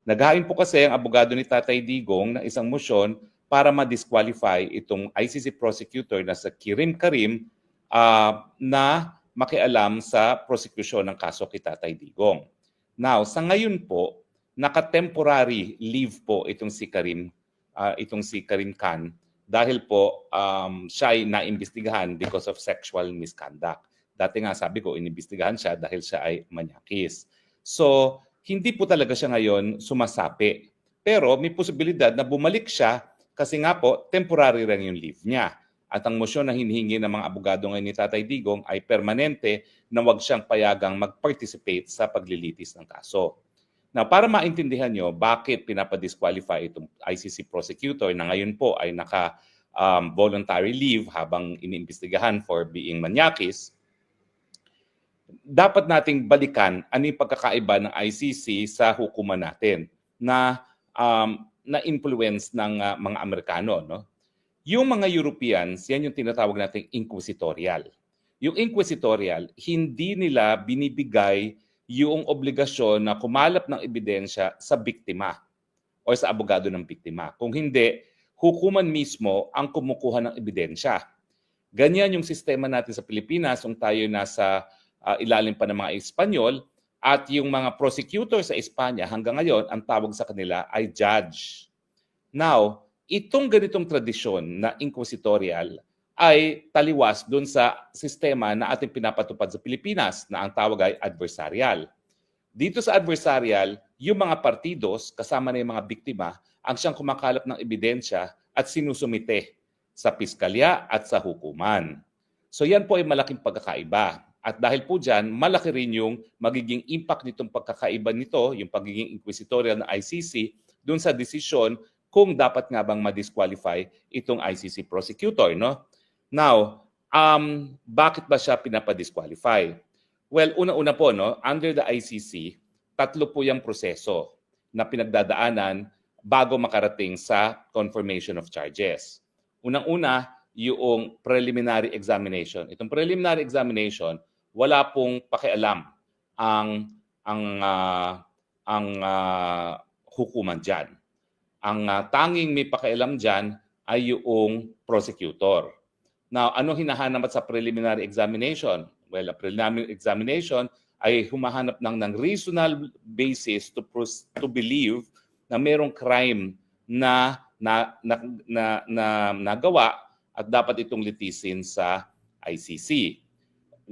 Naghain po kasi ang abogado ni Tatay Digong ng isang motion para ma-disqualify itong ICC prosecutor na sa Kirim Karim na makialam sa prosecution ng kaso kay Tatay Digong. Now, sa ngayon po, naka-temporary leave po itong si Karim Khan dahil po siya ay naimbestigahan because of sexual misconduct. Dati nga sabi ko, inimbestigahan siya dahil siya ay manyakis. So, hindi po talaga siya ngayon sumasapi. Pero may posibilidad na bumalik siya kasi nga po, temporary lang yung leave niya. At ang motion na hinihingi ng mga abogado ngayon ni Tatay Digong ay permanente na wag siyang payagang mag-participate sa paglilitis ng kaso. Now, para maintindihan nyo bakit pinapadisqualify itong ICC prosecutor na ngayon po ay naka-voluntary leave habang iniimbestigahan for being manyakis, dapat nating balikan ano yung pagkakaiba ng ICC sa hukuman natin na na-influence ng mga Amerikano. No? Yung mga Europeans, yan yung tinatawag nating inquisitorial. Yung inquisitorial, hindi nila binibigay yung obligasyon na kumalap ng ebidensya sa biktima o sa abogado ng biktima. Kung hindi, hukuman mismo ang kumukuha ng ebidensya. Ganyan yung sistema natin sa Pilipinas kung tayo nasa ilalim pa ng mga Espanyol at yung mga prosecutor sa Espanya hanggang ngayon, ang tawag sa kanila ay judge. Now, itong ganitong tradisyon na inquisitorial ay taliwas doon sa sistema na ating pinapatupad sa Pilipinas na ang tawag ay adversarial. Dito sa adversarial, yung mga partidos kasama na yung mga biktima ang siyang kumakalap ng ebidensya at sinusumite sa piskalya at sa hukuman. So yan po ay malaking pagkakaiba. At dahil po dyan, malaki rin yung magiging impact nitong pagkakaiba nito, yung pagiging inquisitorial ng ICC, doon sa desisyon kung dapat nga bang ma-disqualify itong ICC prosecutor. No? Now, bakit ba siya pinapa-disqualify? Well, una-una po, no, under the ICC, 3 po yung proseso na pinagdadaanan bago makarating sa confirmation of charges. Unang-una, yung preliminary examination. Itong preliminary examination, wala pong pakialam ang hukuman diyan. Ang tanging may pakialam diyan ay yung prosecutor. Now, ano hinahanap sa preliminary examination? Well, a preliminary examination ay humahanap ng reasonable basis to believe na mayroong crime na nagawa at dapat itong litisin sa ICC.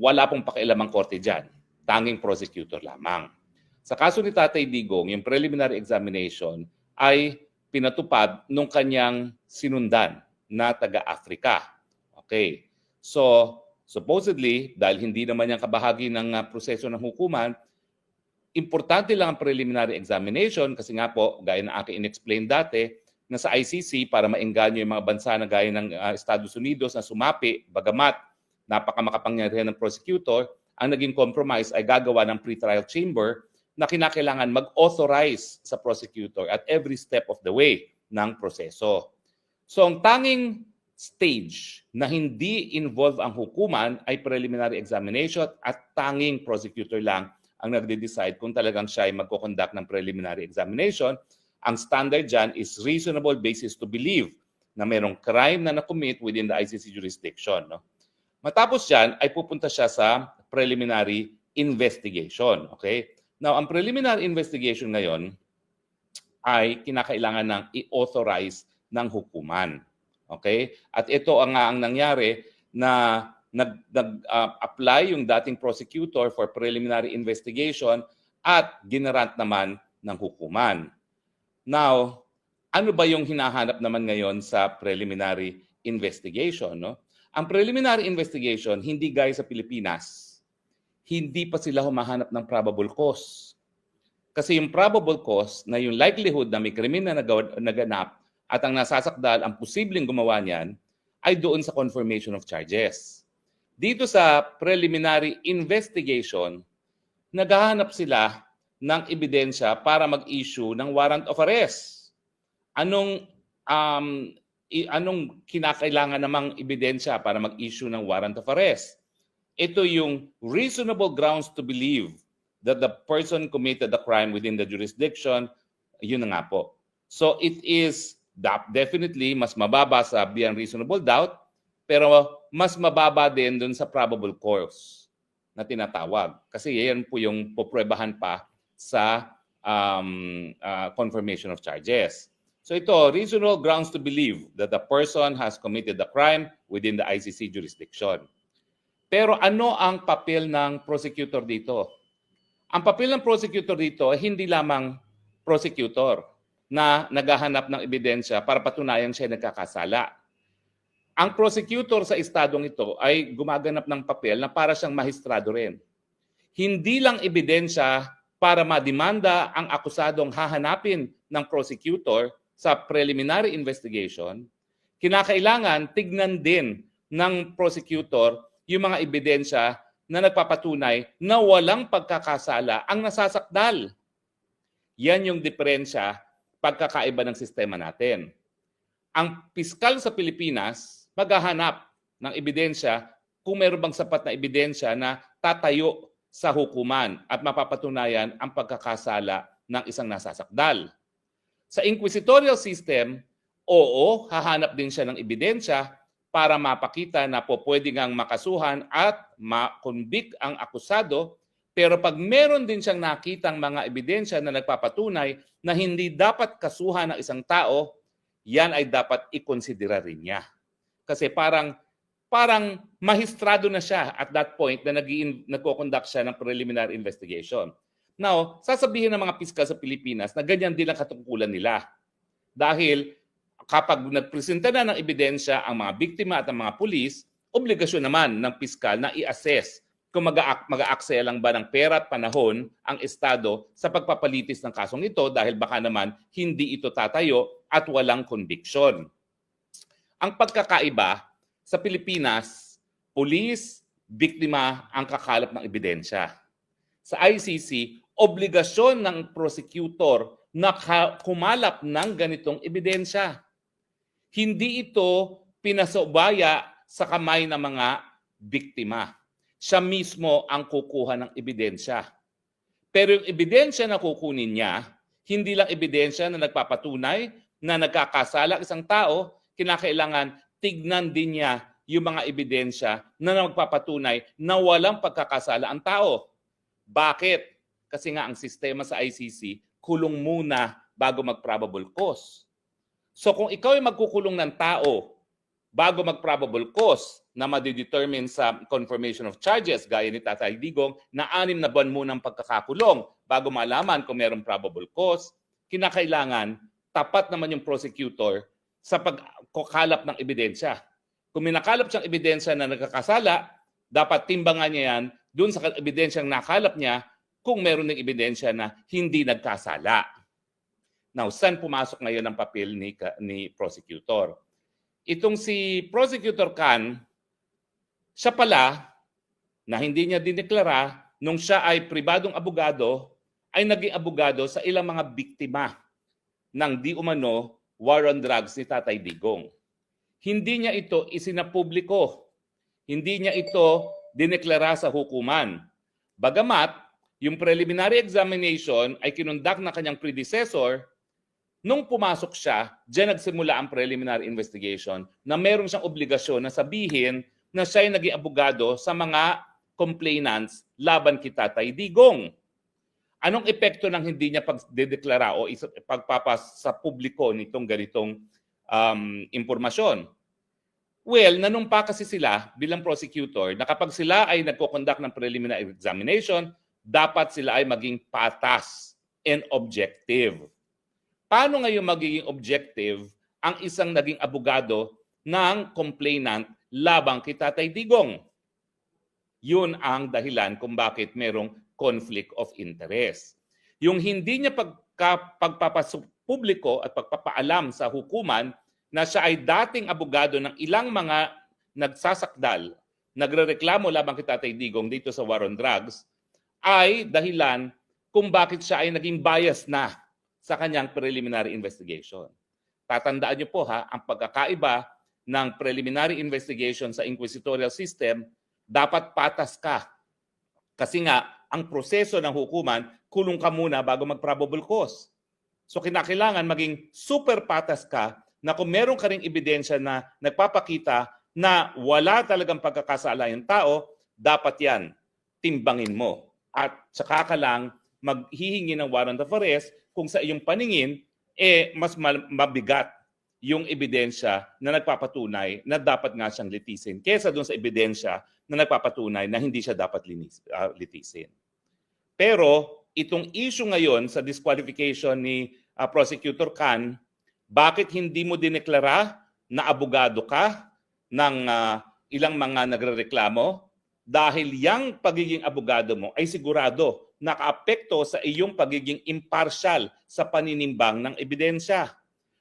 Wala pong pakialam ang korte dyan. Tanging prosecutor lamang. Sa kaso ni Tatay Digong, yung preliminary examination ay pinatupad nung kanyang sinundan na taga-Africa. Okay. So, supposedly, dahil hindi naman yung kabahagi ng proseso ng hukuman, importante lang ang preliminary examination kasi nga po, gaya na aking in-explain dati, na sa ICC para maengganyo yung mga bansa na gaya ng Estados Unidos na sumapi, bagamat napakamakapangyarihan ng prosecutor, ang naging compromise ay gagawa ng pretrial chamber na kinakailangan mag-authorize sa prosecutor at every step of the way ng proseso. So ang tanging stage na hindi involve ang hukuman ay preliminary examination at tanging prosecutor lang ang nagde-decide kung talagang siya ay magko-conduct ng preliminary examination. Ang standard dyan is reasonable basis to believe na mayroong crime na na-commit within the ICC jurisdiction. No? Matapos dyan, ay pupunta siya sa preliminary investigation. Okay? Now, ang preliminary investigation ngayon ay kinakailangan ng i-authorize ng hukuman. Okay? At ito ang nangyari na nag-apply yung dating prosecutor for preliminary investigation at ginarant naman ng hukuman. Now, ano ba yung hinahanap naman ngayon sa preliminary investigation? No? Ang preliminary investigation, hindi gaya sa Pilipinas, hindi pa sila humahanap ng probable cause. Kasi yung probable cause na yung likelihood na may krimen na naganap at ang nasasakdal, ang posibleng gumawa niyan, ay doon sa confirmation of charges. Dito sa preliminary investigation, naghahanap sila ng ebidensya para mag-issue ng warrant of arrest. Anong kinakailangan namang ebidensya para mag-issue ng warrant of arrest? Ito yung reasonable grounds to believe that the person committed the crime within the jurisdiction Yun na nga po. So it is definitely mas mababa sa beyond reasonable doubt, pero mas mababa din dun sa probable cause na tinatawag. Kasi yan po yung poprebahan pa sa confirmation of charges. So ito, reasonable grounds to believe that the person has committed the crime within the ICC jurisdiction. Pero ano ang papel ng prosecutor dito? Ang papel ng prosecutor dito ay hindi lamang prosecutor na naghahanap ng ebidensya para patunayan siya nagkakasala. Ang prosecutor sa estadong ito ay gumaganap ng papel na para siyang mahistrado rin. Hindi lang ebidensya para mademanda ang akusadong hahanapin ng prosecutor sa preliminary investigation, kinakailangan tignan din ng prosecutor yung mga ebidensya na nagpapatunay na walang pagkakasala ang nasasakdal. Yan yung diferensya, pagkakaiba ng sistema natin. Ang piskal sa Pilipinas maghahanap ng ebidensya kung meron bang sapat na ebidensya na tatayo sa hukuman at mapapatunayan ang pagkakasala ng isang nasasakdal. Sa inquisitorial system, oo, hahanap din siya ng ebidensya para mapakita na po pwede ngang makasuhan at makonvict ang akusado, pero pag meron din siyang nakitang mga ebidensya na nagpapatunay na hindi dapat kasuhan ng isang tao, yan ay dapat ikonsidera rin niya. Kasi parang mahistrado na siya at that point na nagko-conduct siya ng preliminary investigation. Now, sasabihin ng mga piskal sa Pilipinas na ganyan din ang katungkulan nila. Dahil kapag nagpresenta na ng ebidensya ang mga biktima at ang mga pulis, obligasyon naman ng piskal na i-assess kung mag-aaksaya lang ba ng pera at panahon ang Estado sa pagpapalitis ng kasong ito dahil baka naman hindi ito tatayo at walang conviction. Ang pagkakaiba sa Pilipinas, pulis, biktima ang kakalap ng ebidensya. Sa ICC, obligasyon ng prosecutor na kumalap ng ganitong ebidensya. Hindi ito pinasobaya sa kamay ng mga biktima. Siya mismo ang kukuha ng ebidensya. Pero yung ebidensya na kukunin niya, hindi lang ebidensya na nagpapatunay na nagkakasala isang tao, kinakailangan tignan din niya yung mga ebidensya na magpapatunay na walang pagkakasala ang tao. Bakit? Kasi nga ang sistema sa ICC, kulong muna bago mag-probable cause. So kung ikaw ay magkukulong ng tao bago mag-probable cause na madidetermine sa confirmation of charges, gaya ni Tatay Digong, na 6 na buwan munang pagkakakulong bago malaman kung mayroong probable cause, kinakailangan tapat naman yung prosecutor sa pagkakalap ng ebidensya. Kung minakalap siyang ebidensya na nagkakasala, dapat timbangan niya yan dun sa ebidensyang nakalap niya kung meron ng ebidensya na hindi nagkasala. Now, saan pumasok ngayon ang papel ni prosecutor? Itong si Prosecutor Khan, siya pala, na hindi niya dineklara, nung siya ay pribadong abogado, ay naging abogado sa ilang mga biktima ng di umano war on drugs ni Tatay Digong. Hindi niya ito isinapubliko. Hindi niya ito dineklara sa hukuman. Bagamat, yung preliminary examination ay kinundak na kanyang predecessor. Nung pumasok siya, diyan nagsimula ang preliminary investigation na meron siyang obligasyon na sabihin na siya ay naging abogado sa mga complainants laban kay Tatay Digong. Anong epekto ng hindi niya pagdedeklara o pagpapas sa publiko nitong ganitong impormasyon? Well, nanumpa kasi sila bilang prosecutor na kapag sila ay nagko-conduct ng preliminary examination, dapat sila ay maging patas and objective. Paano ngayon magiging objective ang isang naging abogado ng complainant labang kay Tatay Digong? Yun ang dahilan kung bakit merong conflict of interest. Yung hindi niya pagpapapubliko at pagpapaalam sa hukuman na siya ay dating abogado ng ilang mga nagsasakdal, nagrereklamo labang kay Tatay Digong dito sa war on drugs, ay dahilan kung bakit siya ay naging bias na sa kanyang preliminary investigation. Tatandaan niyo po ha, ang pagkakaiba ng preliminary investigation sa inquisitorial system, dapat patas ka. Kasi nga, ang proseso ng hukuman, kulong ka muna bago mag-probable cause. So kinakailangan maging super patas ka na kung meron ka ring ebidensya na nagpapakita na wala talagang pagkakasala yung tao, dapat yan timbangin mo. At saka ka lang maghihingi ng warrant of arrest kung sa iyong paningin mas mabigat yung ebidensya na nagpapatunay na dapat nga siyang litisin kesa doon sa ebidensya na nagpapatunay na hindi siya dapat litisin. Pero itong issue ngayon sa disqualification ni Prosecutor Can, bakit hindi mo dineklara na abogado ka ng ilang mga nagrereklamo? Dahil yang pagiging abogado mo ay sigurado nakaapekto sa iyong pagiging impartial sa paninimbang ng ebidensya.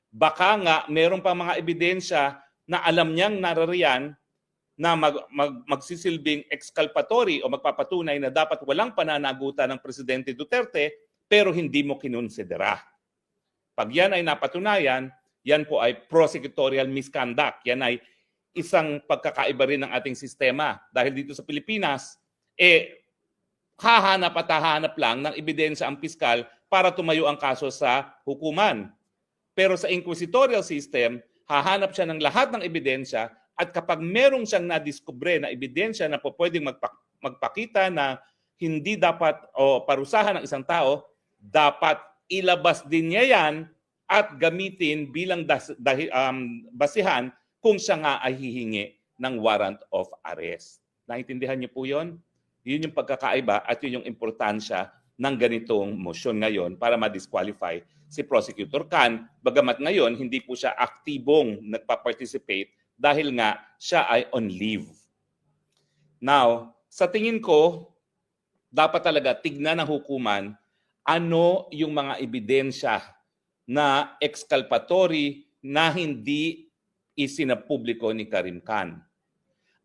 Baka nga meron pa mga ebidensya na alam niyang narariyan na magsisilbing exculpatory o magpapatunay na dapat walang pananagutan ng Presidente Duterte pero hindi mo kinonsidera. Pag yan ay napatunayan, yan po ay prosecutorial misconduct. Yan ay isang pagkakaiba rin ng ating sistema. Dahil dito sa Pilipinas, hahanap at hahanap lang ng ebidensya ang piskal para tumayo ang kaso sa hukuman. Pero sa inquisitorial system, hahanap siya ng lahat ng ebidensya at kapag merong siyang nadiskubre na ebidensya na po pwedeng magpakita na hindi dapat o parusahan ng isang tao, dapat ilabas din niya yan at gamitin bilang basihan kung siya nga ay hihingi ng warrant of arrest. Naintindihan niyo po yun? Yun yung pagkakaiba at yun yung importansya ng ganitong motion ngayon para ma-disqualify si Prosecutor Can. Bagamat ngayon, hindi po siya aktibong nagpa-participate dahil nga siya ay on leave. Now, sa tingin ko, dapat talaga tignan ng hukuman ano yung mga ebidensya na exculpatory na hindi isinapubliko ni Karim Can.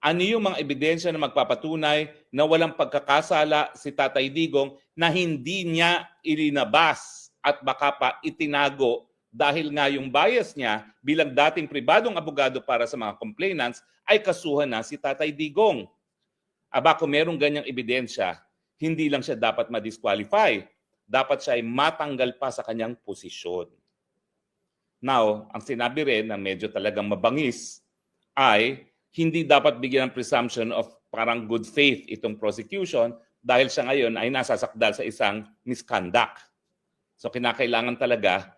Ano yung mga ebidensya na magpapatunay na walang pagkakasala si Tatay Digong na hindi niya ilinabas at baka pa itinago dahil nga yung bias niya bilang dating pribadong abogado para sa mga complainants ay kasuhan na si Tatay Digong. Aba, kung merong ganyang ebidensya, hindi lang siya dapat ma-disqualify. Dapat siya ay matanggal pa sa kanyang posisyon. Now, ang sinabi rin na medyo talagang mabangis ay hindi dapat bigyan ng presumption of parang good faith itong prosecution dahil siya ngayon ay nasasakdal sa isang misconduct. So kinakailangan talaga,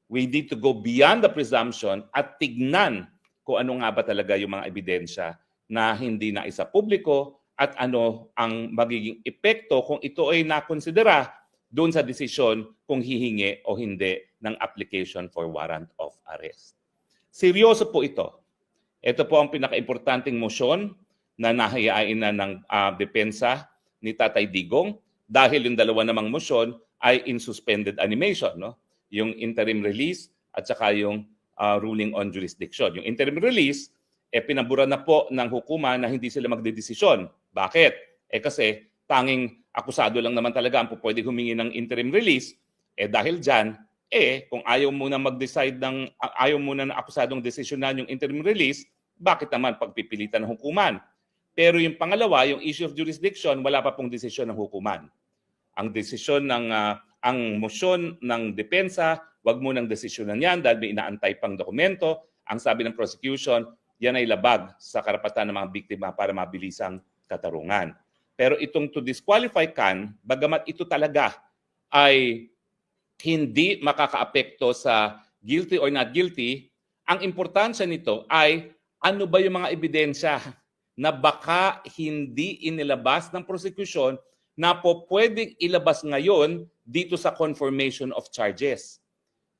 we need to go beyond the presumption at tignan kung ano nga ba talaga yung mga ebidensya na hindi na isa publiko at ano ang magiging epekto kung ito ay nakonsidera doon sa desisyon kung hihingi o hindi ng application for warrant of arrest. Seryoso po ito. Ito po ang pinaka-importanting motion na nahayain na ng depensa ni Tatay Digong dahil yung dalawa namang motion ay in suspended animation, no? Yung interim release at saka yung ruling on jurisdiction. Yung interim release, pinabura na po ng hukuman na hindi sila magdedesisyon. Bakit? Kasi tanging akusado lang naman talaga ang pwede humingi ng interim release. Dahil dyan, kung ayaw muna mag-decide ayaw muna ng akusadong desisyonan yung interim release, bakit naman pagpipilitan ng hukuman? Pero yung pangalawa, yung issue of jurisdiction, wala pa pong desisyon ng hukuman. Ang desisyon ang motion ng depensa, wag mo nang desisyonan yan dahil may inaantay pang dokumento. Ang sabi ng prosecution, yan ay labag sa karapatan ng mga biktima para mabilisang katarungan. Pero itong to disqualify Can, bagamat ito talaga ay hindi makakaapekto sa guilty or not guilty, ang importansya nito ay ano ba yung mga ebidensya na baka hindi inilabas ng prosecution na po pwedeng ilabas ngayon dito sa confirmation of charges.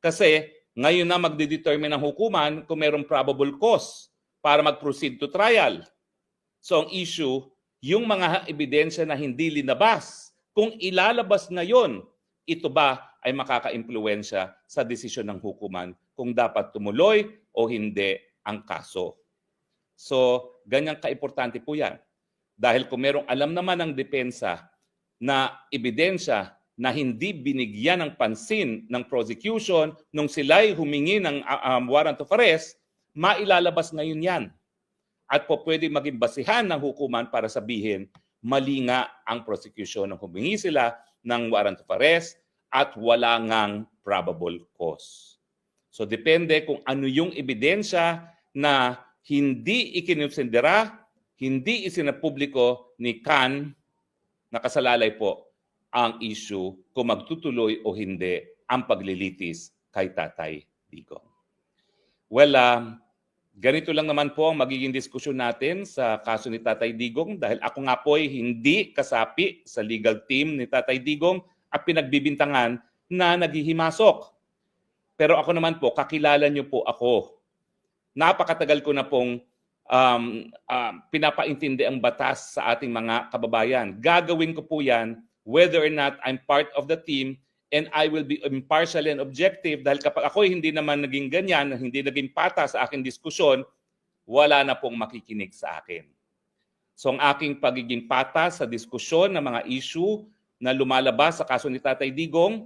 Kasi ngayon na magdedetermine ng hukuman kung mayroong probable cause para mag-proceed to trial. So ang issue, yung mga ebidensya na hindi linabas, kung ilalabas ngayon, ito ba ay makaka-impluwensya sa desisyon ng hukuman kung dapat tumuloy o hindi ang kaso. So, ganyang kaimportante po yan. Dahil kung merong alam naman ng depensa na ebidensya na hindi binigyan ng pansin ng prosecution nung sila'y humingi ng warrant of arrest, mailalabas ngayon yan. At po pwede maging basihan ng hukuman para sabihin, mali nga ang prosecution nung humingi sila ng warrant of arrest at wala ngang probable cause. So depende kung ano yung ebidensya na hindi ikinonsidera, hindi isinapubliko ni Kan, nakasalalay po ang issue kung magtutuloy o hindi ang paglilitis kay Tatay Digong. Well, ganito lang naman po ang magiging diskusyon natin sa kaso ni Tatay Digong dahil ako nga po ay hindi kasapi sa legal team ni Tatay Digong at pinagbibintangan na naghihimasok. Pero ako naman po, kakilala niyo po ako. Napakatagal ko na pong pinapaintindi ang batas sa ating mga kababayan. Gagawin ko po yan whether or not I'm part of the team, and I will be impartial and objective dahil kapag ako hindi naman naging ganyan, hindi naging pata sa aking diskusyon, wala na pong makikinig sa akin. So ang aking pagiging pata sa diskusyon ng mga issue na lumalabas sa kaso ni Tatay Digong,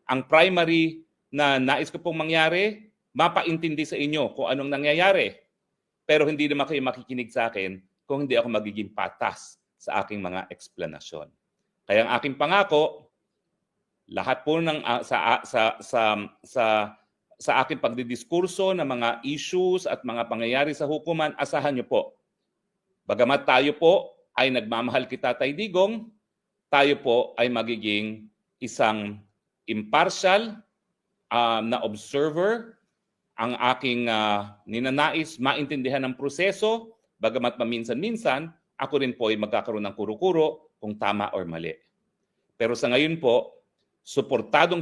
ang primary na nais ko pong mangyari, mapaintindi sa inyo kung anong nangyayari. Pero hindi naman kayo makikinig sa akin kung hindi ako magiging patas sa aking mga eksplanasyon. Kaya ang aking pangako, lahat po ng sa aking pagdidiskurso ng mga issues at mga pangyayari sa hukuman, asahan niyo po. Bagamat tayo po ay nagmamahal kay Tatay Digong, tayo po ay magiging isang impartial na observer. Ang aking ninanais maintindihan ng proseso, bagamat paminsan-minsan, ako rin po ay magkakaroon ng kuro-kuro kung tama or mali. Pero sa ngayon po, suportado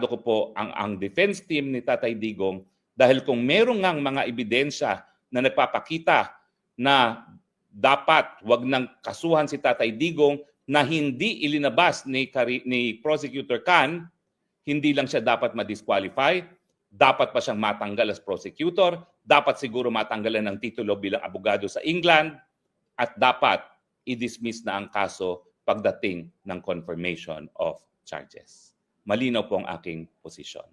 ko po ang defense team ni Tatay Digong dahil kung merong ngang mga ebidensya na nagpapakita na dapat wag nang kasuhan si Tatay Digong na hindi ilinabas ni Prosecutor Kan, hindi lang siya dapat ma-disqualify, dapat pa siyang matanggal as prosecutor, dapat siguro matanggalan ng titulo bilang abogado sa England, at dapat i-dismiss na ang kaso pagdating ng confirmation of charges. Malinaw po ang aking posisyon.